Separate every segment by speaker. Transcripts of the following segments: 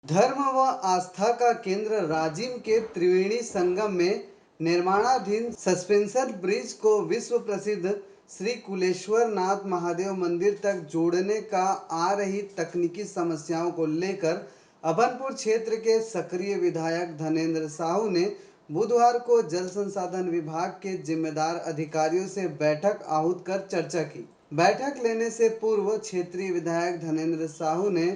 Speaker 1: धर्म व आस्था का केंद्र राजिम के त्रिवेणी संगम में निर्माणाधीन सस्पेंशन ब्रिज को विश्व प्रसिद्ध श्री कुलेश्वर नाथ महादेव मंदिर तक जोड़ने का आ रही तकनीकी समस्याओं को लेकर अभनपुर क्षेत्र के सक्रिय विधायक धनेंद्र साहू ने बुधवार को जल संसाधन विभाग के जिम्मेदार अधिकारियों से बैठक आहूत कर चर्चा की। बैठक लेने से पूर्व क्षेत्रीय विधायक धनेंद्र साहू ने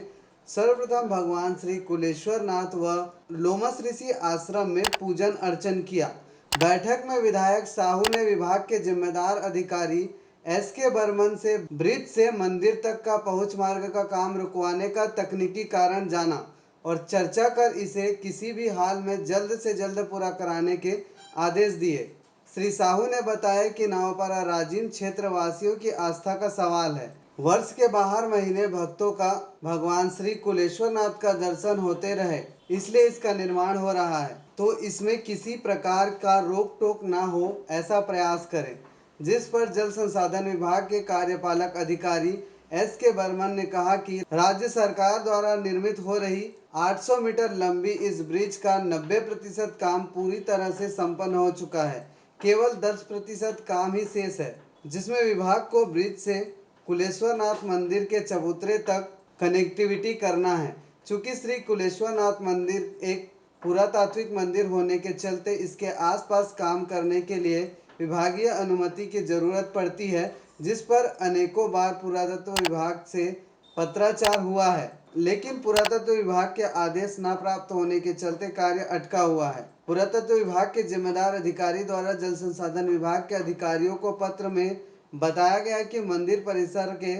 Speaker 1: सर्वप्रथम भगवान श्री कुलेश्वर नाथ व लोमस ऋषि आश्रम में पूजन अर्चन किया। बैठक में विधायक साहू ने विभाग के जिम्मेदार अधिकारी एस.के. बर्मन से ब्रिज से मंदिर तक का पहुंच मार्ग का काम रुकवाने का तकनीकी कारण जाना और चर्चा कर इसे किसी भी हाल में जल्द से जल्द पूरा कराने के आदेश दिए। श्री साहू ने बताया कि नवापारा राजिम क्षेत्र वासियों की आस्था का सवाल है। वर्ष के बाहर महीने भक्तों का भगवान श्री कुलेश्वर नाथ का दर्शन होते रहे, इसलिए इसका निर्माण हो रहा है, तो इसमें किसी प्रकार का रोक टोक ना हो ऐसा प्रयास करें। जिस पर जल संसाधन विभाग के कार्यपालक अधिकारी एस.के. बर्मन ने कहा कि राज्य सरकार द्वारा निर्मित हो रही 800 मीटर लंबी इस ब्रिज का 90% काम पूरी तरह से संपन्न हो चुका है। केवल 10% काम ही शेष है, जिसमें विभाग को ब्रिज से कुलेश्वर नाथ मंदिर के चबूतरे तक कनेक्टिविटी करना है। चूंकि श्री कुलेश्वर नाथ मंदिर एक पुरातात्विक मंदिर होने के चलते इसके आसपास काम करने के लिए विभागीय अनुमति की जरूरत पड़ती है, जिस पर अनेकों बार पुरातत्व विभाग से पत्राचार हुआ है, लेकिन पुरातत्व विभाग के आदेश न प्राप्त होने के चलते कार्य अटका हुआ है। पुरातत्व विभाग के जिम्मेदार अधिकारी द्वारा जल संसाधन विभाग के अधिकारियों को पत्र में बताया गया कि मंदिर परिसर के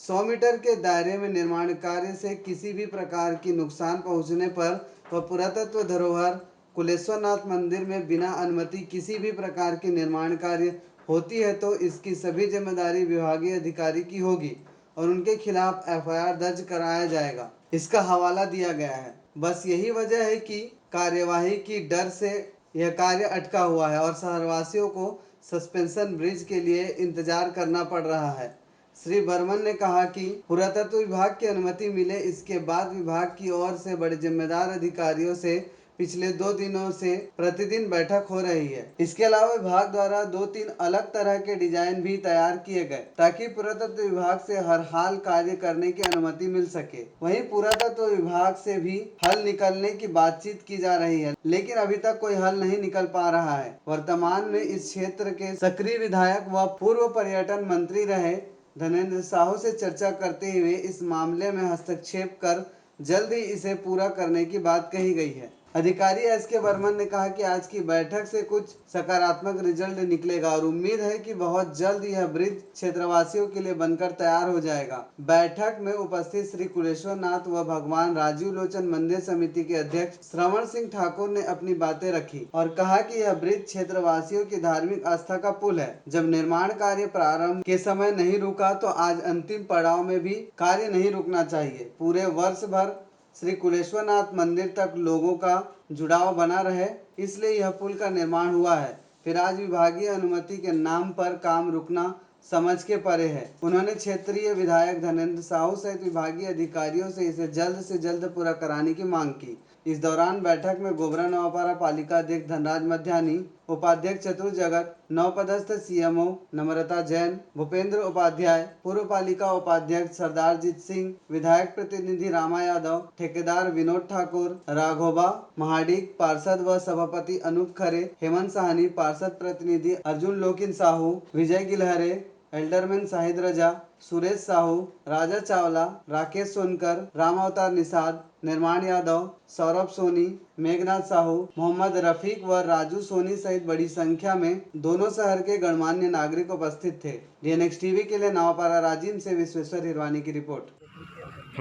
Speaker 1: 100 मीटर के दायरे में निर्माण कार्य से किसी भी प्रकार की नुकसान पहुंचने पर वह पुरातत्व धरोहर कुलेश्वर नाथ मंदिर में बिना अनुमति किसी भी प्रकार की निर्माण कार्य होती है तो इसकी सभी जिम्मेदारी विभागीय अधिकारी की होगी और उनके खिलाफ एफआईआर दर्ज कराया जाएगा। इसका हवाला दिया गया है। बस यही वजह है कि कार्यवाही की डर से यह कार्य अटका हुआ है और शहरवासियों को सस्पेंशन ब्रिज के लिए इंतजार करना पड़ रहा है। श्री बर्मन ने कहा कि पुरातत्व विभाग की अनुमति मिले इसके बाद विभाग की ओर से बड़े जिम्मेदार अधिकारियों से पिछले 2 दिनों से प्रतिदिन बैठक हो रही है। इसके अलावा विभाग द्वारा 2-3 अलग तरह के डिजाइन भी तैयार किए गए ताकि पुरातत्व विभाग से हर हाल कार्य करने की अनुमति मिल सके। वहीं पुरातत्व विभाग से भी हल निकलने की बातचीत की जा रही है, लेकिन अभी तक कोई हल नहीं निकल पा रहा है। वर्तमान में इस क्षेत्र के सक्रिय विधायक व पूर्व पर्यटन मंत्री रहे धनेंद्र साहू से चर्चा करते हुए इस मामले में हस्तक्षेप कर जल्द ही इसे पूरा करने की बात कही गई है। अधिकारी एस.के. बर्मन ने कहा कि आज की बैठक से कुछ सकारात्मक रिजल्ट निकलेगा और उम्मीद है कि बहुत जल्द यह ब्रिज क्षेत्रवासियों के लिए बनकर तैयार हो जाएगा। बैठक में उपस्थित श्री कुलेश्वर नाथ व भगवान राजीव लोचन मंदिर समिति के अध्यक्ष श्रवण सिंह ठाकुर ने अपनी बातें रखी और कहा कि यह ब्रिज क्षेत्रवासियों की धार्मिक आस्था का पुल है। जब निर्माण कार्य प्रारंभ के समय नहीं रुका तो आज अंतिम पड़ाव में भी कार्य नहीं रुकना चाहिए। पूरे वर्ष भर श्री कुलेश्वर नाथ मंदिर तक लोगों का जुड़ाव बना रहे, इसलिए यह पुल का निर्माण हुआ है। फिर आज विभागीय अनुमति के नाम पर काम रुकना समझ के परे है। उन्होंने क्षेत्रीय विधायक धनेंद्र साहू सहित विभागीय अधिकारियों से इसे जल्द से जल्द पूरा कराने की मांग की। इस दौरान बैठक में गोबरा नवापारा पालिका अध्यक्ष धनराज मध्यानी, उपाध्यक्ष चतुर जगत, नवपदस्थ सीएमओ नम्रता जैन, भूपेंद्र उपाध्याय, पूर्व पालिका उपाध्यक्ष सरदारजीत सिंह, विधायक प्रतिनिधि रामा यादव, ठेकेदार विनोद ठाकुर, राघोबा महाडिक, पार्षद व सभापति अनूप खरे, हेमंत साहनी, पार्षद प्रतिनिधि अर्जुन लोकिन साहू, विजय गिलहरे, एल्डरमैन शाहिद रजा, सुरेश साहू, राजा चावला, राकेश सोनकर, राम अवतार निषाद, निर्माण यादव, सौरभ सोनी, मेघनाथ साहू, मोहम्मद रफीक व राजू सोनी सहित बड़ी संख्या में दोनों शहर के गणमान्य नागरिक उपस्थित थे। डीएनएक्स टीवी के लिए नवापारा राजिम से विश्वेश्वर हिरवानी की रिपोर्ट।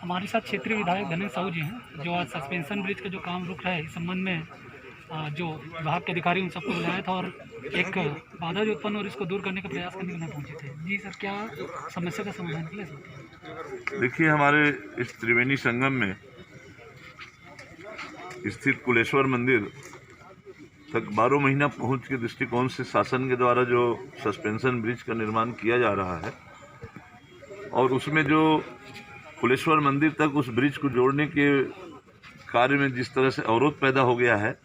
Speaker 2: हमारे साथ क्षेत्रीय विधायक धनेंद्र साहू जी हैं, जो आज सस्पेंशन ब्रिज का जो काम रुक रहा है इस संबंध में जो विभाग के अधिकारी उन सबको बुलाया था और एक बाधा जो उत्पन्न और इसको दूर करने का प्रयास करने के लिए पहुंचे थे। जी सर, क्या समस्या का समाधान के लिए?
Speaker 3: देखिए, हमारे इस त्रिवेणी संगम में स्थित कुलेश्वर मंदिर तक 12 महीना पहुंच के दृष्टिकोण से शासन के द्वारा जो सस्पेंशन ब्रिज का निर्माण किया जा रहा है और उसमें जो कुलेश्वर मंदिर तक उस ब्रिज को जोड़ने के कार्य में जिस तरह से अवरोध पैदा हो गया है,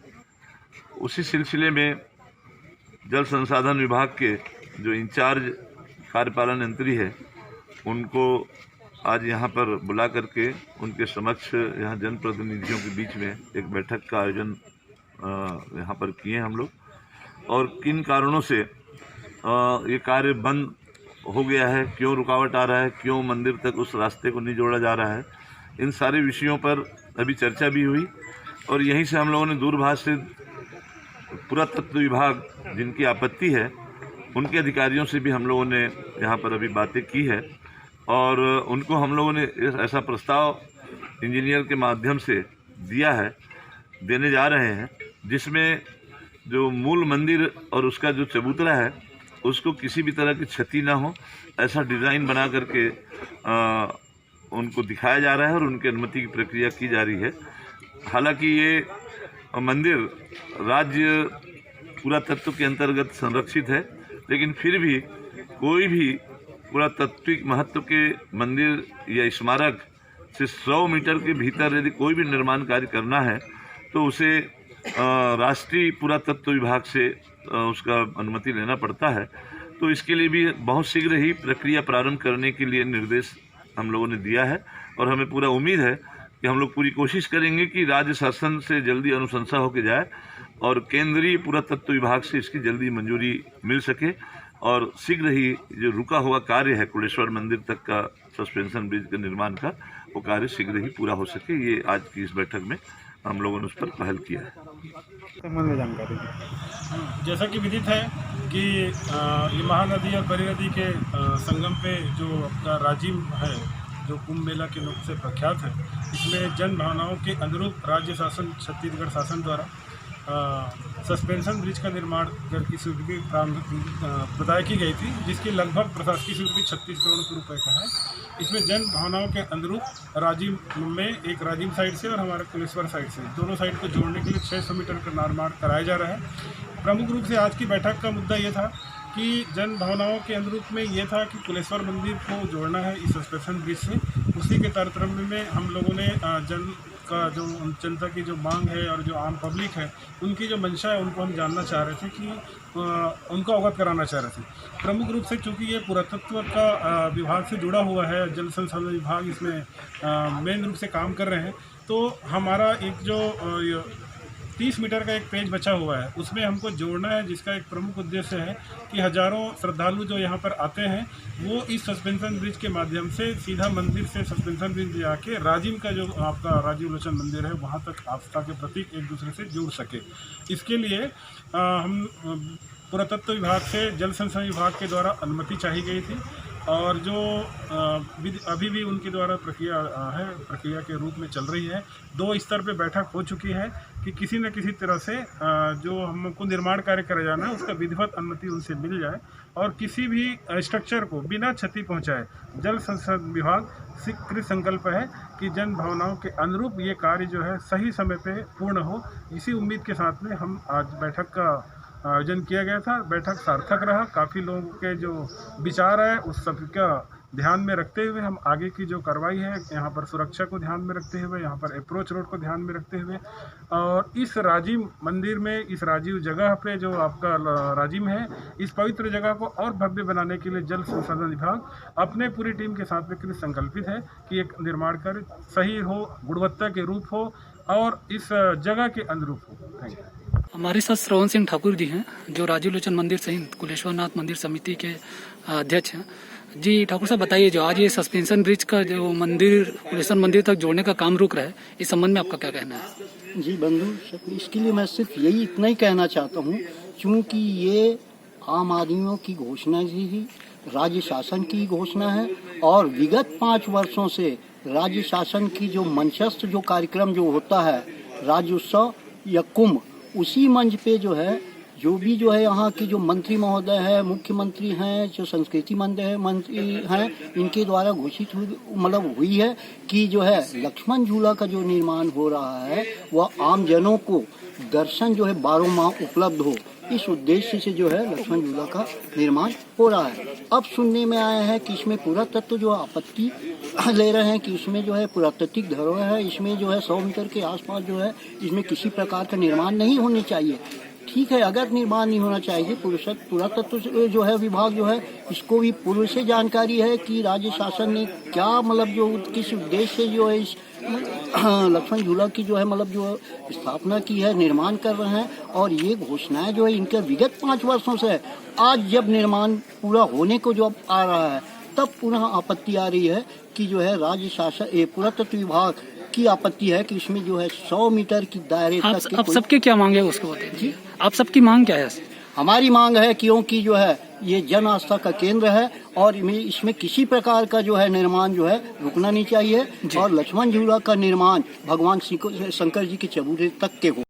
Speaker 3: उसी सिलसिले में जल संसाधन विभाग के जो इंचार्ज कार्यपालन यंत्री है उनको आज यहाँ पर बुला करके उनके समक्ष यहाँ जनप्रतिनिधियों के बीच में एक बैठक का आयोजन यहाँ पर किए हम लोग, और किन कारणों से ये कार्य बंद हो गया है, क्यों रुकावट आ रहा है, क्यों मंदिर तक उस रास्ते को नहीं जोड़ा जा रहा है, इन सारे विषयों पर अभी चर्चा भी हुई। और यहीं से हम लोगों ने दूरभाष से पुरातत्व विभाग जिनकी आपत्ति है उनके अधिकारियों से भी हम लोगों ने यहाँ पर अभी बातें की है, और उनको हम लोगों ने ऐसा प्रस्ताव इंजीनियर के माध्यम से दिया है, देने जा रहे हैं, जिसमें जो मूल मंदिर और उसका जो चबूतरा है उसको किसी भी तरह की क्षति ना हो, ऐसा डिज़ाइन बना करके उनको दिखाया जा रहा है और उनकी अनुमति की प्रक्रिया की जा रही है। हालांकि ये मंदिर राज्य पुरातत्व के अंतर्गत संरक्षित है, लेकिन फिर भी कोई भी पुरातात्विक महत्व के मंदिर या स्मारक से 100 मीटर के भीतर यदि कोई भी निर्माण कार्य करना है तो उसे राष्ट्रीय पुरातत्व विभाग से उसका अनुमति लेना पड़ता है। तो इसके लिए भी बहुत शीघ्र ही प्रक्रिया प्रारंभ करने के लिए निर्देश हम लोगों ने दिया है, और हमें पूरा उम्मीद है कि हम लोग पूरी कोशिश करेंगे कि राज्य शासन से जल्दी अनुशंसा होकर जाए और केंद्रीय पुरातत्व विभाग से इसकी जल्दी मंजूरी मिल सके, और शीघ्र ही जो रुका हुआ कार्य है कुलेश्वर मंदिर तक का सस्पेंशन ब्रिज के निर्माण का, वो कार्य शीघ्र ही पूरा हो सके। ये आज की इस बैठक में हम लोगों ने उस पर पहल किया है।
Speaker 4: जानकारी जैसा कि विदित है कि ये महानदी और बड़ी नदी के संगम पे जो अपना राजिम है, जो कुंभ मेला के नाम से प्रख्यात है, इसमें जन भावनाओं के अनुरूप राज्य शासन छत्तीसगढ़ शासन द्वारा सस्पेंशन ब्रिज का निर्माण की स्वीकृति प्रदान की गई थी, जिसकी लगभग प्रशासकीय स्वीकृति 36 करोड़ रुपए का है। इसमें जन भावनाओं के अनुरूप राजिम में एक राजिम साइड से और हमारा कुलेश्वर साइड से दोनों साइड को जोड़ने के लिए 600 मीटर का निर्माण कराया जा रहा है। प्रमुख रूप से आज की बैठक का मुद्दा ये था कि जन भावनाओं के अनुरूप में ये था कि कुलेश्वर मंदिर को जोड़ना है इस सस्पेंशन ब्रिज से। उसी के तारतम्य में हम लोगों ने जनता की जो मांग है और जो आम पब्लिक है उनकी जो मंशा है उनको हम जानना चाह रहे थे, कि उनको अवगत कराना चाह रहे थे। प्रमुख रूप से चूँकि ये पुरातत्व का विभाग से जुड़ा हुआ है, जल संसाधन विभाग इसमें मेन रूप से काम कर रहे हैं, तो हमारा एक जो 30 मीटर का एक पेज बचा हुआ है उसमें हमको जोड़ना है, जिसका एक प्रमुख उद्देश्य है कि हजारों श्रद्धालु जो यहाँ पर आते हैं वो इस सस्पेंशन ब्रिज के माध्यम से सीधा मंदिर से सस्पेंशन ब्रिज जाके राजिम का जो आपका राजीव लोचन मंदिर है वहाँ तक आस्था के प्रतीक एक दूसरे से जुड़ सके। इसके लिए हम पुरातत्व विभाग से जल संसाधन विभाग के द्वारा अनुमति चाहिए गई थी, और जो अभी भी उनके द्वारा प्रक्रिया के रूप में चल रही है। 2 स्तर पे बैठक हो चुकी है कि किसी न किसी तरह से जो हमको निर्माण कार्य करा जाना है उसका विधिवत अनुमति उनसे मिल जाए, और किसी भी स्ट्रक्चर को बिना क्षति पहुंचाए जल संसाधन विभाग कृत संकल्प है कि जन भावनाओं के अनुरूप ये कार्य जो है सही समय पे पूर्ण हो। इसी उम्मीद के साथ में हम आज बैठक का आयोजन किया गया था। बैठक सार्थक रहा। काफ़ी लोगों के जो विचार है उस सब का ध्यान में रखते हुए हम आगे की जो कार्रवाई है यहाँ पर सुरक्षा को ध्यान में रखते हुए, यहाँ पर अप्रोच रोड को ध्यान में रखते हुए, और इस राजिम मंदिर में इस राजीव जगह पे जो आपका राजिम है, इस पवित्र जगह को और भव्य बनाने के लिए जल संसाधन विभाग अपने पूरी टीम के साथ में संकल्पित है कि एक निर्माण कार्य सही हो, गुणवत्ता के रूप हो और इस जगह के अनुरूप हो। Thank you.
Speaker 2: हमारे साथ श्रवण सिंह ठाकुर जी हैं, जो राजीव लोचन मंदिर सहित कुलेश्वरनाथ मंदिर समिति के अध्यक्ष हैं। जी ठाकुर साहब बताइए, जो आज ये सस्पेंशन ब्रिज का जो मंदिर कुलेश्वर मंदिर तक जोड़ने का काम रुक रहा है, इस संबंध में आपका क्या कहना है?
Speaker 5: जी बंधु, इसके लिए मैं सिर्फ यही इतना ही कहना चाहता हूँ, क्योंकि ये आम आदमियों की घोषणा ही राज्य शासन की घोषणा है, और विगत 5 वर्षों से राज्य शासन की जो मंचस्थ जो कार्यक्रम जो होता है राज्योत्सव या कुंभ, उसी मंच पे जो है जो भी जो है यहाँ के जो मंत्री महोदय है, मुख्यमंत्री हैं, जो संस्कृति मंत्री हैं, इनके द्वारा घोषित हुई है कि जो है लक्ष्मण झूला का जो निर्माण हो रहा है वह आम जनों को दर्शन जो है 12 माह उपलब्ध हो, इस उद्देश्य से जो है लक्ष्मण झूला का निर्माण हो रहा है। अब सुनने में आया है कि इसमें पुरातत्व जो आपत्ति ले रहे हैं कि उसमें जो है पुरातात्विक धरोहर है, इसमें जो है 100 मीटर के आसपास जो है इसमें किसी प्रकार का निर्माण नहीं होने चाहिए। ठीक है, अगर निर्माण नहीं होना चाहिए, पुरातत्व जो है विभाग जो है इसको भी पूर्व से जानकारी है कि राज्य शासन ने क्या मतलब जो किस उद्देश्य से जो है इस लक्ष्मण झूला की जो है मतलब जो स्थापना की है, निर्माण कर रहे हैं। और ये घोषणाएं जो है इनके विगत 5 वर्षों से है। आज जब निर्माण पूरा होने को जो आ रहा है तब पुनः आपत्ति आ रही है कि जो है राज्य शासन पुरातत्व विभाग की आपत्ति है कि इसमें जो है 100 मीटर की दायरे तक की
Speaker 2: आप सबके क्या मांग है उसको बताइए। आप सबकी मांग क्या है?
Speaker 5: हमारी मांग है क्योंकि जो है ये जन आस्था का केंद्र है और इसमें किसी प्रकार का जो है निर्माण जो है रुकना नहीं चाहिए और लक्ष्मण झूला का निर्माण भगवान शंकर जी के चबूतरे तक के हो।